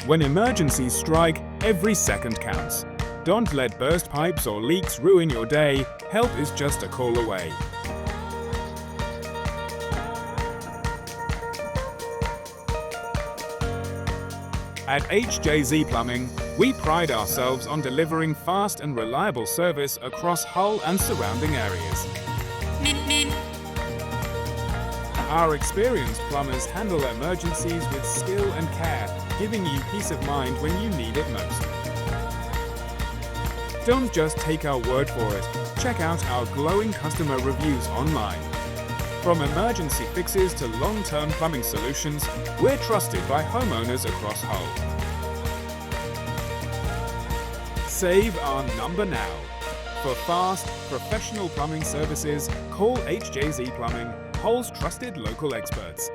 When emergencies strike, every second counts. Don't let burst pipes or leaks ruin your day. Help is just a call away. At HJZ Plumbing, we pride ourselves on delivering fast and reliable service across Hull and surrounding areas. Our experienced plumbers handle emergencies with skill and care, giving you peace of mind when you need it most. Don't just take our word for it. Check out our glowing customer reviews online. From emergency fixes to long-term plumbing solutions, we're trusted by homeowners across Hull. Save our number now. For fast, professional plumbing services, call HJZ Plumbing, Hull's trusted local experts.